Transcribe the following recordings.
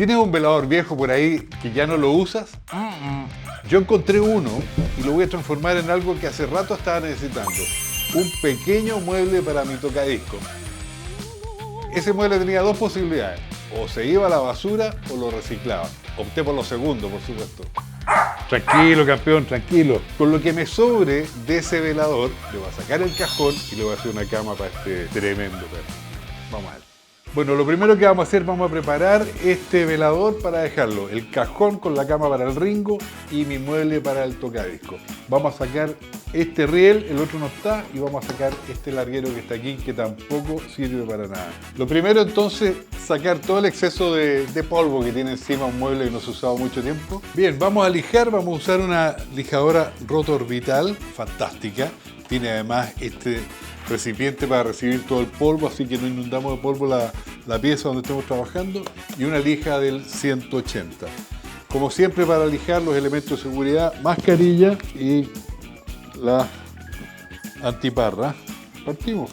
¿Tienes un velador viejo por ahí que ya no lo usas? Yo encontré uno y lo voy a transformar en algo que hace rato estaba necesitando. Un pequeño mueble para mi tocadiscos. Ese mueble tenía dos posibilidades. O se iba a la basura o lo reciclaba. Opté por lo segundo, por supuesto. Tranquilo, campeón, tranquilo. Con lo que me sobre de ese velador, le voy a sacar el cajón y le voy a hacer una cama para este tremendo perro. Vamos a ver. Bueno, lo primero que vamos a hacer, vamos a preparar este velador para dejarlo. El cajón con la cama para el Ringo y mi mueble para el tocadiscos. Vamos a sacar este riel, el otro no está, y vamos a sacar este larguero que está aquí, que tampoco sirve para nada. Lo primero entonces, sacar todo el exceso de polvo que tiene encima un mueble que no se ha usado mucho tiempo. Bien, vamos a lijar, vamos a usar una lijadora Rotorvital, fantástica. Tiene además este recipiente para recibir todo el polvo, así que no inundamos de polvo la pieza donde estemos trabajando, y una lija del 180. Como siempre, para lijar los elementos de seguridad, mascarilla y la antiparra. Partimos.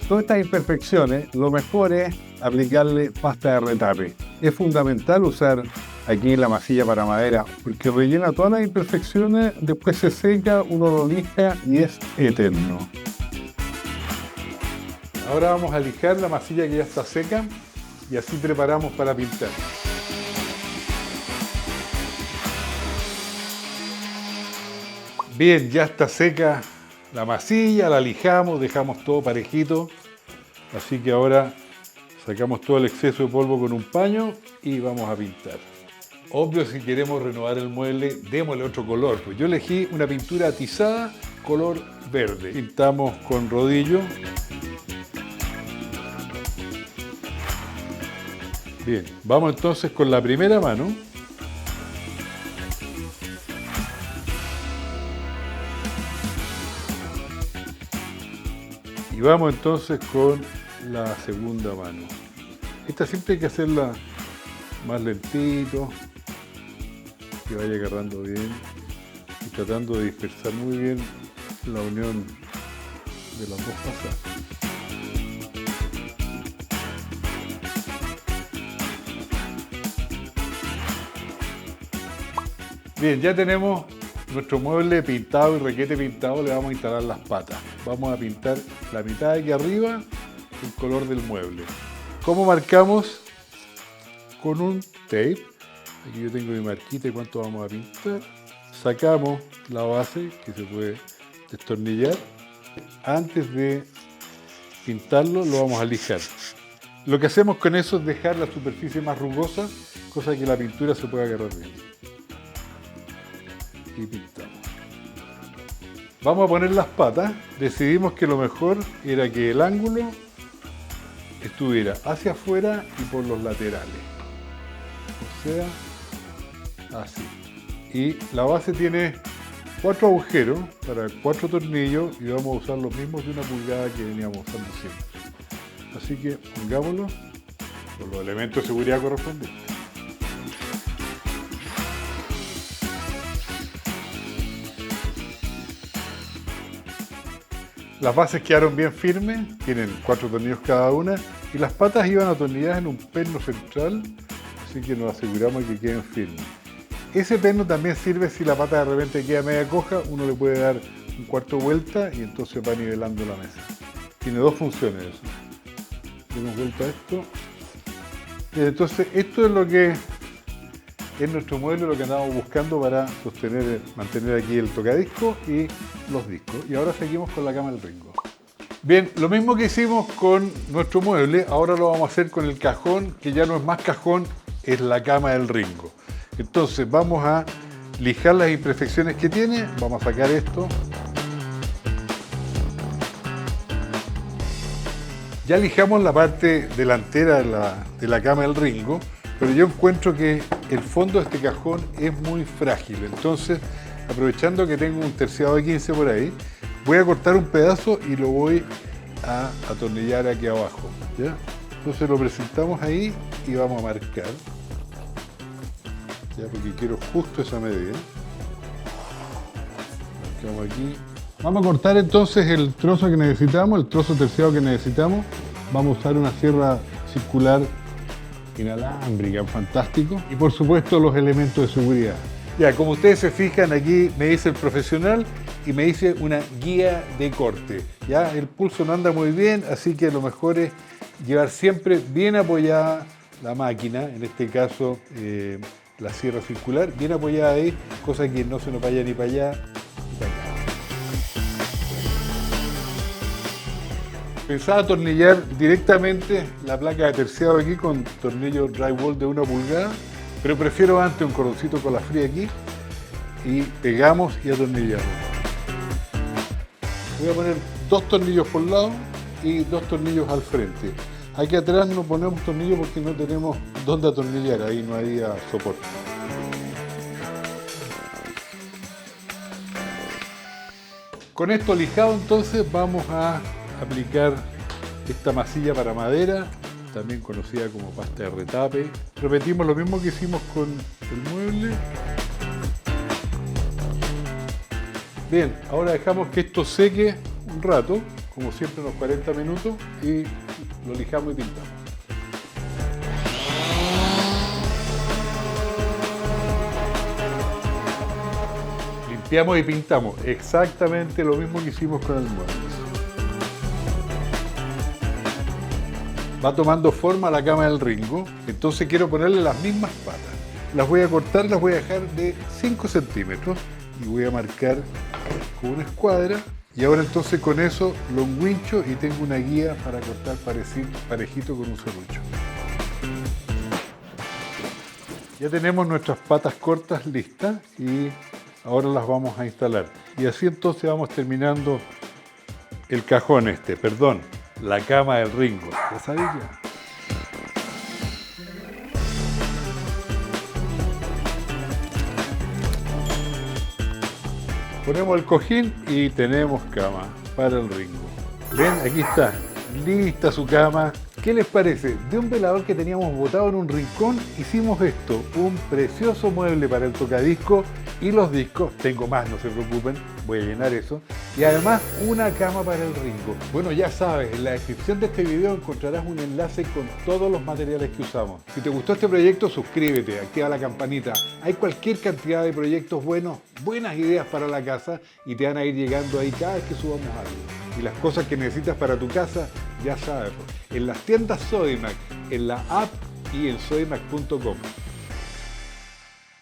Todas estas imperfecciones, lo mejor es aplicarle pasta de retape. Es fundamental usar aquí la masilla para madera, porque rellena todas las imperfecciones, después se seca, uno lo lija y es eterno. Ahora vamos a lijar la masilla que ya está seca y así preparamos para pintar. Bien, ya está seca la masilla, la lijamos, dejamos todo parejito, así que ahora sacamos todo el exceso de polvo con un paño y vamos a pintar. Obvio, si queremos renovar el mueble, démosle otro color. Pues yo elegí una pintura atizada, color verde. Pintamos con rodillo. Bien, vamos entonces con la primera mano. Y vamos entonces con la segunda mano. Esta siempre hay que hacerla más lentito, que vaya agarrando bien y tratando de dispersar muy bien la unión de las dos pasas. Bien, ya tenemos nuestro mueble pintado y requete pintado, le vamos a instalar las patas. Vamos a pintar la mitad de aquí arriba, el color del mueble. ¿Cómo marcamos? Con un tape. Aquí yo tengo mi marquita de cuánto vamos a pintar. Sacamos la base, que se puede destornillar. Antes de pintarlo, lo vamos a lijar. Lo que hacemos con eso es dejar la superficie más rugosa, cosa que la pintura se pueda agarrar bien. Y pintamos. Vamos a poner las patas. Decidimos que lo mejor era que el ángulo estuviera hacia afuera y por los laterales. O sea, así. Y la base tiene 4 agujeros para 4 tornillos y vamos a usar los mismos de 1 pulgada que veníamos usando siempre. Así que pongámoslo con los elementos de seguridad correspondientes. Las bases quedaron bien firmes, tienen 4 tornillos cada una y las patas iban atornilladas en un perno central, así que nos aseguramos de que queden firmes. Ese perno también sirve si la pata de repente queda media coja, uno le puede dar un cuarto vuelta y entonces va nivelando la mesa. Tiene 2 funciones eso. Demos vuelta a esto. Y entonces esto es lo que es nuestro mueble, lo que andamos buscando para sostener, mantener aquí el tocadiscos y los discos. Y ahora seguimos con la cama del Ringo. Bien, lo mismo que hicimos con nuestro mueble, ahora lo vamos a hacer con el cajón, que ya no es más cajón, es la cama del Ringo. Entonces vamos a lijar las imperfecciones que tiene, vamos a sacar esto. Ya lijamos la parte delantera de la cama del Ringo, pero yo encuentro que el fondo de este cajón es muy frágil. Entonces, aprovechando que tengo un terciado de 15 por ahí, voy a cortar un pedazo y lo voy a atornillar aquí abajo, ¿ya? Entonces lo presentamos ahí y vamos a marcar, ya, porque quiero justo esa medida. Marcamos aquí. Vamos a cortar entonces el trozo que necesitamos, el trozo terciado que necesitamos. vamos a usar una sierra circular inalámbrica, fantástico. Y por supuesto los elementos de seguridad. Ya, como ustedes se fijan, aquí me dice el profesional y me dice una guía de corte. Ya, el pulso no anda muy bien, así que lo mejor es llevar siempre bien apoyada la máquina, en este caso la sierra circular, bien apoyada ahí, cosa que no se nos vaya ni para allá ni para acá. Pensaba atornillar directamente la placa de terciado aquí con tornillo drywall de 1 pulgada, pero prefiero antes un cordoncito con la fría aquí y pegamos y atornillamos. Voy a poner 2 tornillos por lado y 2 tornillos al frente. Aquí atrás no ponemos tornillos porque no tenemos dónde atornillar, ahí no había soporte. Con esto lijado entonces vamos a aplicar esta masilla para madera, también conocida como pasta de retape. Repetimos lo mismo que hicimos con el mueble. Bien, ahora dejamos que esto seque un rato, como siempre unos 40 minutos, y lo lijamos y pintamos. Limpiamos y pintamos exactamente lo mismo que hicimos con el mueble. Va tomando forma la cama del Ringo, entonces quiero ponerle las mismas patas. Las voy a cortar, las voy a dejar de 5 centímetros y voy a marcar con una escuadra. Y ahora entonces con eso lo enguincho y tengo una guía para cortar parejito con un serrucho. Ya tenemos nuestras patas cortas listas y ahora las vamos a instalar. Y así entonces vamos terminando el cajón la cama del Ringo. ¿Ya sabéis ya? Ponemos el cojín y tenemos cama para el Ringo. Ven, aquí está, lista su cama. ¿Qué les parece? De un velador que teníamos botado en un rincón, hicimos esto, un precioso mueble para el tocadisco y los discos. Tengo más, no se preocupen, voy a llenar eso. Y además una cama para el Ringo. Bueno, ya sabes, en la descripción de este video encontrarás un enlace con todos los materiales que usamos. Si te gustó este proyecto, suscríbete, activa la campanita. Hay cualquier cantidad de proyectos buenos, buenas ideas para la casa y te van a ir llegando ahí cada vez que subamos algo. Y las cosas que necesitas para tu casa, ya sabes, en las tiendas Sodimac, en la app y en sodimac.com.